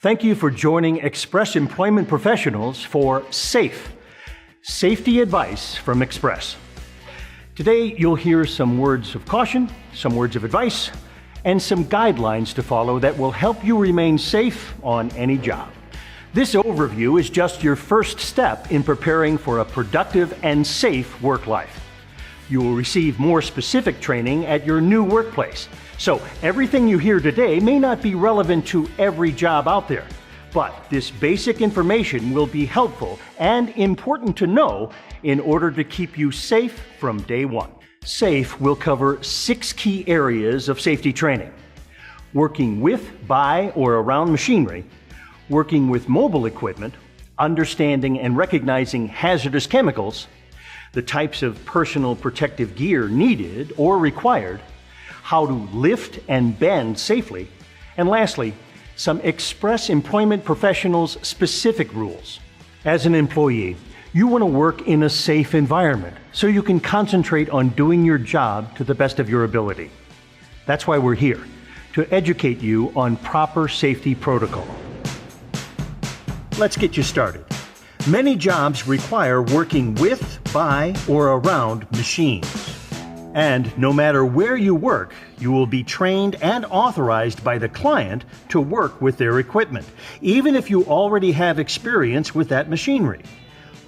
Thank you for joining Express Employment Professionals for Safety Advice from Express. Today you'll hear some words of caution, some words of advice, and some guidelines to follow that will help you remain safe on any job. This overview is just your first step in preparing for a productive and safe work life. You will receive more specific training at your new workplace. So everything you hear today may not be relevant to every job out there, but this basic information will be helpful and important to know in order to keep you safe from day one. SAFE will cover 6 key areas of safety training: working with, by, or around machinery, working with mobile equipment, understanding and recognizing hazardous chemicals, the types of personal protective gear needed or required, how to lift and bend safely, and lastly, some Express Employment Professionals specific rules. As an employee, you want to work in a safe environment so you can concentrate on doing your job to the best of your ability. That's why we're here, to educate you on proper safety protocol. Let's get you started. Many jobs require working with, by, or around machines. And no matter where you work, you will be trained and authorized by the client to work with their equipment, even if you already have experience with that machinery.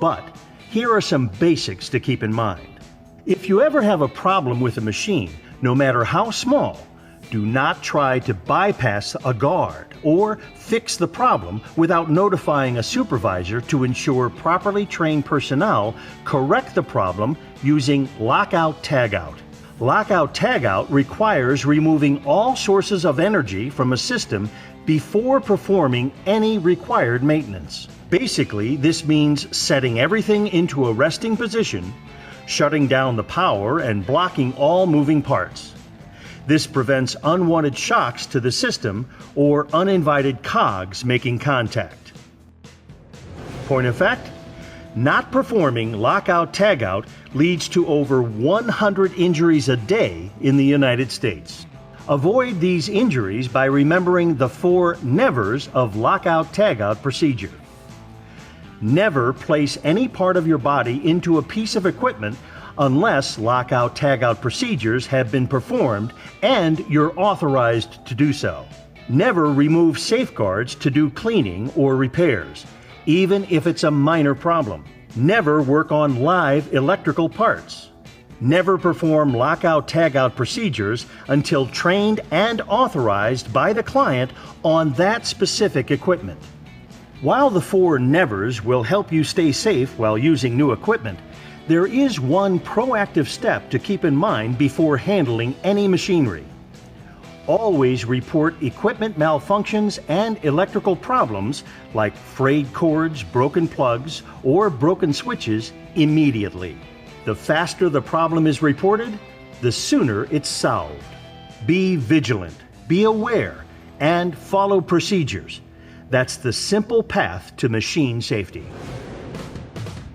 But here are some basics to keep in mind. If you ever have a problem with a machine, no matter how small, do not try to bypass a guard or fix the problem without notifying a supervisor to ensure properly trained personnel correct the problem using lockout-tagout. Lockout-tagout requires removing all sources of energy from a system before performing any required maintenance. Basically, this means setting everything into a resting position, shutting down the power, and blocking all moving parts. This prevents unwanted shocks to the system or uninvited cogs making contact. Point of fact, not performing lockout-tagout leads to over 100 injuries a day in the United States. Avoid these injuries by remembering the 4 nevers of lockout-tagout procedure. Never place any part of your body into a piece of equipment unless lockout-tagout procedures have been performed and you're authorized to do so. Never remove safeguards to do cleaning or repairs, even if it's a minor problem. Never work on live electrical parts. Never perform lockout-tagout procedures until trained and authorized by the client on that specific equipment. While the 4 nevers will help you stay safe while using new equipment, there is one proactive step to keep in mind before handling any machinery. Always report equipment malfunctions and electrical problems like frayed cords, broken plugs, or broken switches immediately. The faster the problem is reported, the sooner it's solved. Be vigilant, be aware, and follow procedures. That's the simple path to machine safety.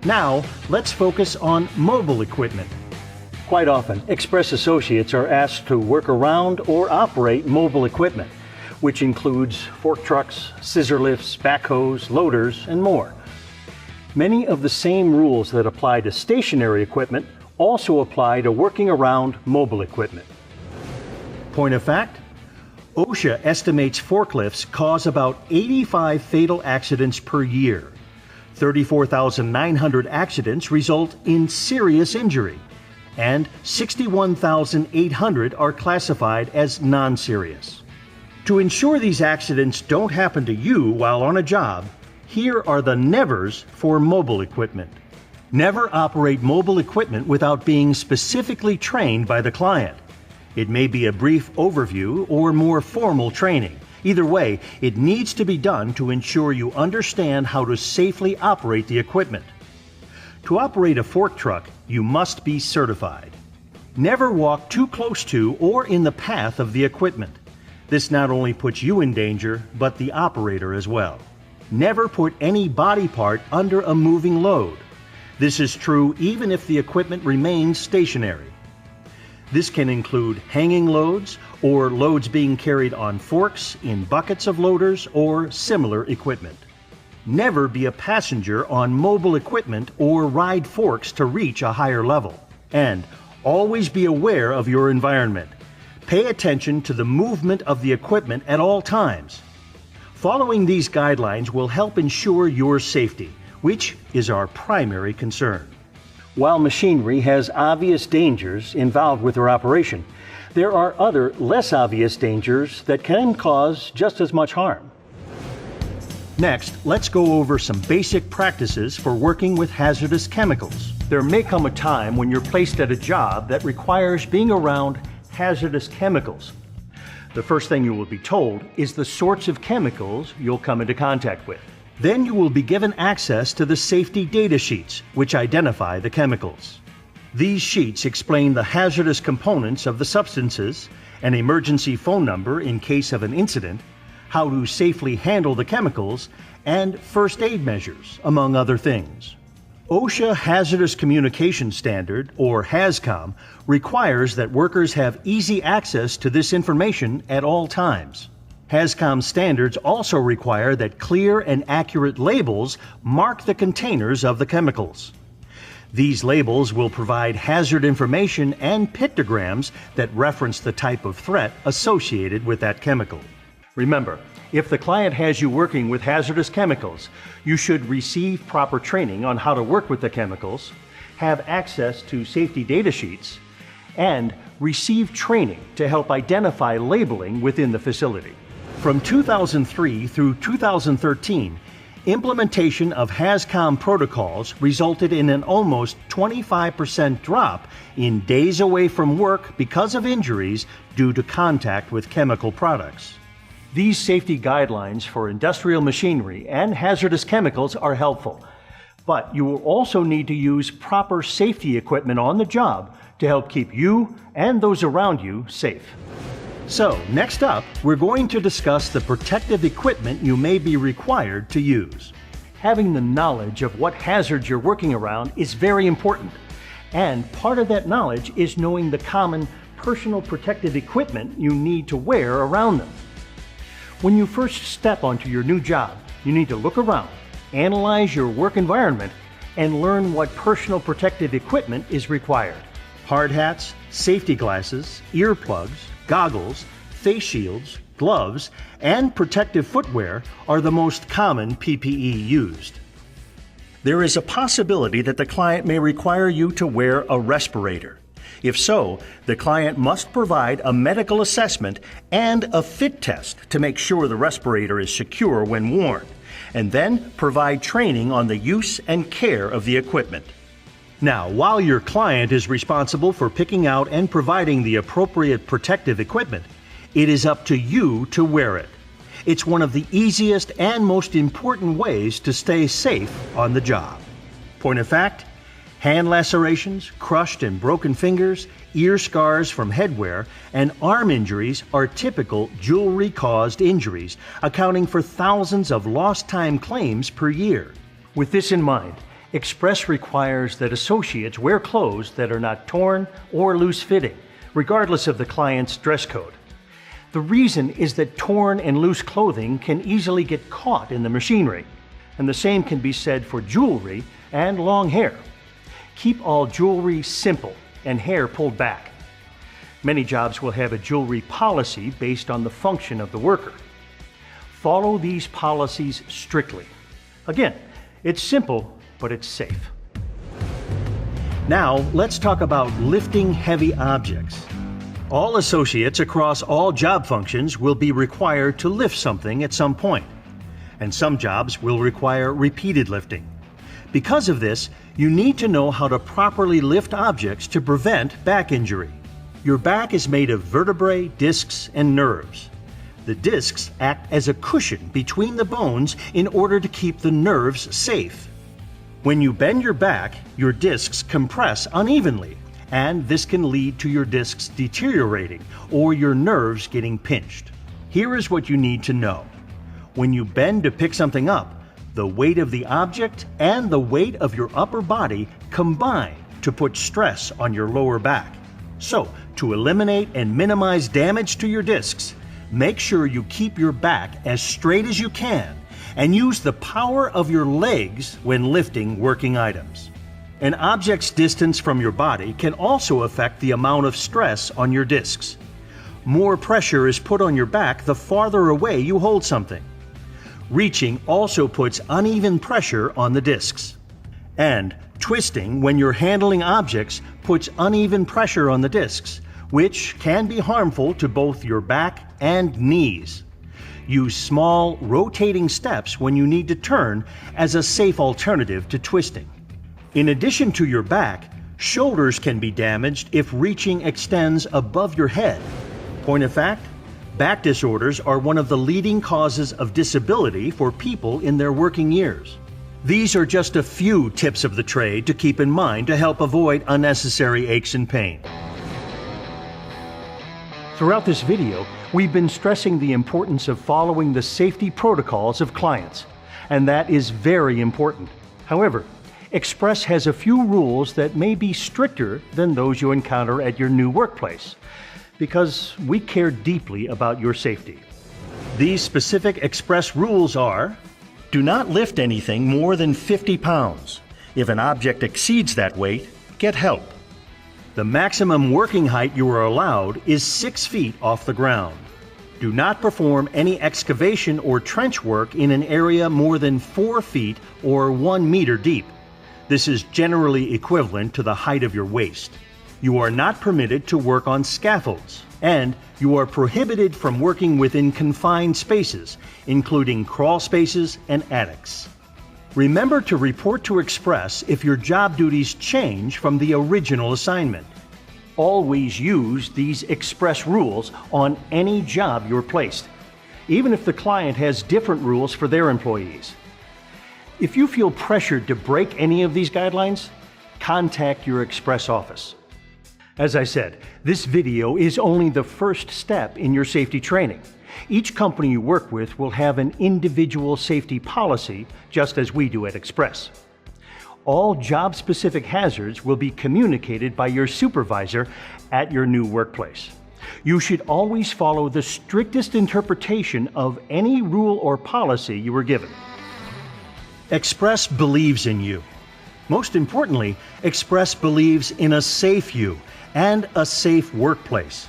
Now, let's focus on mobile equipment. Quite often, Express associates are asked to work around or operate mobile equipment, which includes fork trucks, scissor lifts, backhoes, loaders, and more. Many of the same rules that apply to stationary equipment also apply to working around mobile equipment. Point of fact, OSHA estimates forklifts cause about 85 fatal accidents per year. 34,900 accidents result in serious injury, and 61,800 are classified as non-serious. To ensure these accidents don't happen to you while on a job, here are the nevers for mobile equipment. Never operate mobile equipment without being specifically trained by the client. It may be a brief overview or more formal training. Either way, it needs to be done to ensure you understand how to safely operate the equipment. To operate a fork truck, you must be certified. Never walk too close to or in the path of the equipment. This not only puts you in danger, but the operator as well. Never put any body part under a moving load. This is true even if the equipment remains stationary. This can include hanging loads or loads being carried on forks, in buckets of loaders, or similar equipment. Never be a passenger on mobile equipment or ride forks to reach a higher level. And always be aware of your environment. Pay attention to the movement of the equipment at all times. Following these guidelines will help ensure your safety, which is our primary concern. While machinery has obvious dangers involved with their operation, there are other less obvious dangers that can cause just as much harm. Next, let's go over some basic practices for working with hazardous chemicals. There may come a time when you're placed at a job that requires being around hazardous chemicals. The first thing you will be told is the sorts of chemicals you'll come into contact with. Then you will be given access to the safety data sheets, which identify the chemicals. These sheets explain the hazardous components of the substances, an emergency phone number in case of an incident, how to safely handle the chemicals, and first aid measures, among other things. OSHA Hazardous Communication Standard, or HAZCOM, requires that workers have easy access to this information at all times. HAZCOM standards also require that clear and accurate labels mark the containers of the chemicals. These labels will provide hazard information and pictograms that reference the type of threat associated with that chemical. Remember, if the client has you working with hazardous chemicals, you should receive proper training on how to work with the chemicals, have access to safety data sheets, and receive training to help identify labeling within the facility. From 2003 through 2013, implementation of HAZCOM protocols resulted in an almost 25% drop in days away from work because of injuries due to contact with chemical products. These safety guidelines for industrial machinery and hazardous chemicals are helpful, but you will also need to use proper safety equipment on the job to help keep you and those around you safe. So, next up, we're going to discuss the protective equipment you may be required to use. Having the knowledge of what hazards you're working around is very important, and part of that knowledge is knowing the common personal protective equipment you need to wear around them. When you first step onto your new job, you need to look around, analyze your work environment, and learn what personal protective equipment is required. Hard hats, safety glasses, earplugs, goggles, face shields, gloves, and protective footwear are the most common PPE used. There is a possibility that the client may require you to wear a respirator. If so, the client must provide a medical assessment and a fit test to make sure the respirator is secure when worn, and then provide training on the use and care of the equipment. Now, while your client is responsible for picking out and providing the appropriate protective equipment, it is up to you to wear it. It's one of the easiest and most important ways to stay safe on the job. Point of fact, hand lacerations, crushed and broken fingers, ear scars from headwear, and arm injuries are typical jewelry-caused injuries, accounting for thousands of lost time claims per year. With this in mind, Express requires that associates wear clothes that are not torn or loose-fitting, regardless of the client's dress code. The reason is that torn and loose clothing can easily get caught in the machinery, and the same can be said for jewelry and long hair. Keep all jewelry simple and hair pulled back. Many jobs will have a jewelry policy based on the function of the worker. Follow these policies strictly. Again, it's simple, but it's safe. Now, let's talk about lifting heavy objects. All associates across all job functions will be required to lift something at some point, and some jobs will require repeated lifting. Because of this, you need to know how to properly lift objects to prevent back injury. Your back is made of vertebrae, discs, and nerves. The discs act as a cushion between the bones in order to keep the nerves safe. When you bend your back, your discs compress unevenly, and this can lead to your discs deteriorating or your nerves getting pinched. Here is what you need to know. When you bend to pick something up, the weight of the object and the weight of your upper body combine to put stress on your lower back. So, to eliminate and minimize damage to your discs, make sure you keep your back as straight as you can and use the power of your legs when lifting working items. An object's distance from your body can also affect the amount of stress on your discs. More pressure is put on your back the farther away you hold something. Reaching also puts uneven pressure on the discs. And twisting when you're handling objects puts uneven pressure on the discs, which can be harmful to both your back and knees. Use small, rotating steps when you need to turn as a safe alternative to twisting. In addition to your back, shoulders can be damaged if reaching extends above your head. Point of fact, back disorders are one of the leading causes of disability for people in their working years. These are just a few tips of the trade to keep in mind to help avoid unnecessary aches and pain. Throughout this video, we've been stressing the importance of following the safety protocols of clients, and that is very important. However, Express has a few rules that may be stricter than those you encounter at your new workplace, because we care deeply about your safety. These specific Express rules are: do not lift anything more than 50 pounds. If an object exceeds that weight, get help. The maximum working height you are allowed is 6 feet off the ground. Do not perform any excavation or trench work in an area more than 4 feet or 1 meter deep. This is generally equivalent to the height of your waist. You are not permitted to work on scaffolds, and you are prohibited from working within confined spaces, including crawl spaces and attics. Remember to report to Express if your job duties change from the original assignment. Always use these Express rules on any job you're placed, even if the client has different rules for their employees. If you feel pressured to break any of these guidelines, contact your Express office. As I said, this video is only the first step in your safety training. Each company you work with will have an individual safety policy, just as we do at Express. All job-specific hazards will be communicated by your supervisor at your new workplace. You should always follow the strictest interpretation of any rule or policy you were given. Express believes in you. Most importantly, Express believes in a safe you and a safe workplace.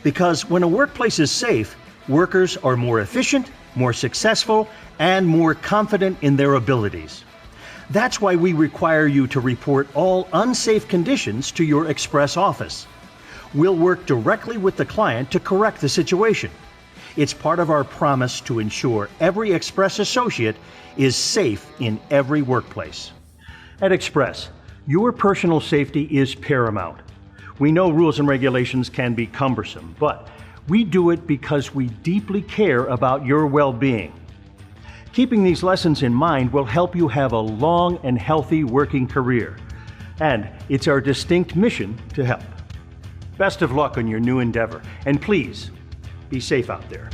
Because when a workplace is safe, workers are more efficient, more successful, and more confident in their abilities. That's why we require you to report all unsafe conditions to your Express office. We'll work directly with the client to correct the situation. It's part of our promise to ensure every Express associate is safe in every workplace. At Express, your personal safety is paramount. We know rules and regulations can be cumbersome, but we do it because we deeply care about your well-being. Keeping these lessons in mind will help you have a long and healthy working career, and it's our distinct mission to help. Best of luck on your new endeavor, and please, be safe out there.